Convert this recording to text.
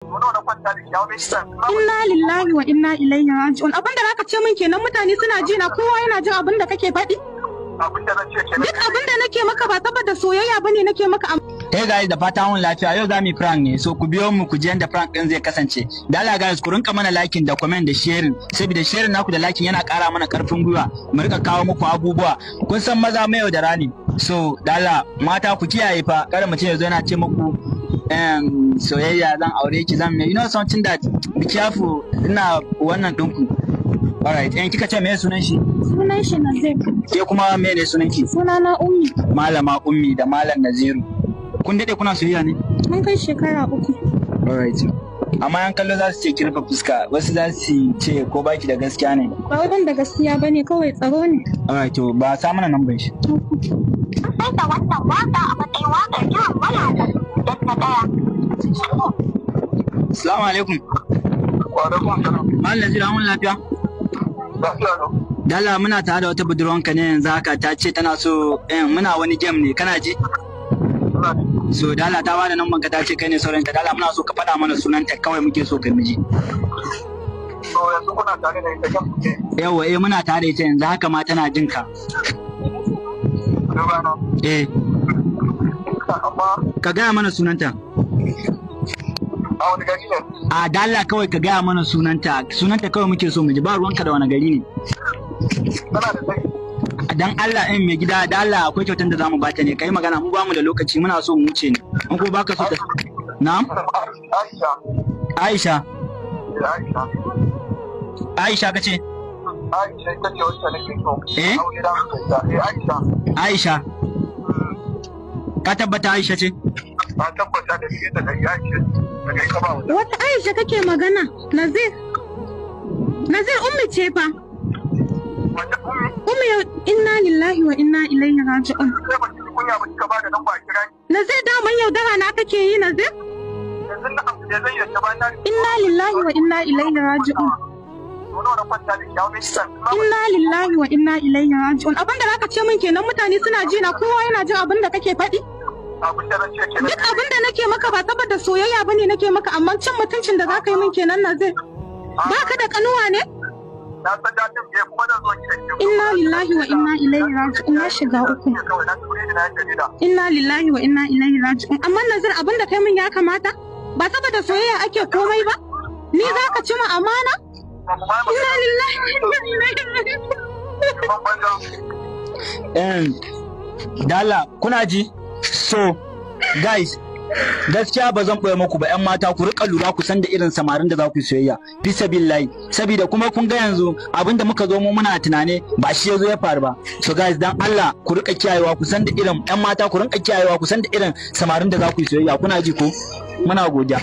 Inna lillahi wa inna ilaihi raji'un. Abin da zaka ce min kenan, mutane suna ji na, kowa yana jin abin da kake faɗi. Duk abin da nake maka ba saboda soyayya bane nake maka. Hey guys, da fata mun lafiya. Yau za mu yi prank ne, so ku biyo mu ku ji yanda prank din zai kasance. Da Allah guys, ku rinka mana liking da comment da sharing, saboda sharing naku da liking yana ƙara mana ƙarfin gwiwa mu rika kawo muku abubuwa. Kun san maza mai yau da rani, so da Allah mata ku kiyaye fa, kada mutum ya zo yana ce muku soyayya zan aure ki zan, you know something that be careful. Ina wannan ɗinku. Alright, kika ce me sunan shi? Sunan shi Nazir. Ke kuma me ne sunan ki? Sunana Ummi. Malama Ummi da Malam Naziru. Kun dade kuna soyayya ne? Mun kai shekara 3. Alright. Amma yan kallo za su ce kirfa fuska, wasu za su ce ko baki da gaskiya ne. Ba wadan da gaskiya bane, kawai tsaro ne. Alright, to ba sa mana nan shi. Sai da wannan waka a matsayin wakar kiran waya da na daya. Assalamu alaikum. Wa alaikum salam. Malam Naziru, mun lafiya? Lafiya no. Dala muna tare da wata budurwanka ne yanzu haka, ta ce tana so muna wani game ne, kana ji? So Dala ta bada nan banka, ta ce kai ne saurayinta. Dala muna so ka faɗa mana sunanta kawai, muke so ka miji. So yanzu kuna tare da ita kan kuke? Yawa muna tare da ita yanzu haka ma tana jin ka. Amma ka gaya mana sunanta. a wani gari ne? A Dala kawai ka gaya mana sunanta kawai muke so mu ji, ba ruwanka da wani gari ne. Tana da sai. Dan Allah mai gida, da Allah akwai kyautar da zamu bata ne, kai magana, mu ba mu da lokaci, muna so mu wuce ne. An ko baka so ta. Na'am? Aisha. Aisha. Aisha kace? Aisha ita ce wacce nake so. Aisha. Aisha. Ka tabbata Aisha ce? Ba tabbata da shi da Aisha. Daga ita ba wata. Wata Aisha kake magana? Nazir. Nazir Ummi ce fa. Wata Ummi? Ummi, inna lillahi wa inna ilaihi raji'un. Sai ba ki kunya ba kika ba da nan ba kira ni. Nazir, da man yaudara na kake yi, Nazir? Yanzu na abu da zai yadda ba na. Inna lillahi wa inna ilaihi raji'un. Inna lillahi wa inna ilaihi raji'un. Abin da zaka ce min kenan, mutane suna ji na, kowa yana jin abin da kake faɗi. Duk abin da nake maka ba saboda soyayya bane nake maka, amma cin mutuncin da zaka yi min kenan, Nazir. Baka da kanuwa ne? Inna lillahi wa inna ilaihi raji'un. Na shiga uku. Inna lillahi wa inna ilaihi raji'un. Amma Nazir, abin da kai min ya kamata, ba saboda soyayya ake komai ba. Ni zaka ci ma amana? Inna lillahi wa inna ilaihi. Dala kuna ji? So guys, gaskiya ba zan ɓoye muku ba, yan mata ku rika lura, ku san da irin samarin da za ku soyayya fi sabilillahi, saboda kuma kun ga yanzu abinda muka zo mu muna tunane ba shi yazo ya faru ba. So guys, dan Allah ku rika kiyayewa, ku san da irin yan mata, ku rinka kiyayewa, ku san da irin samarin da za ku soyayya. Kuna ji ko? Muna godiya.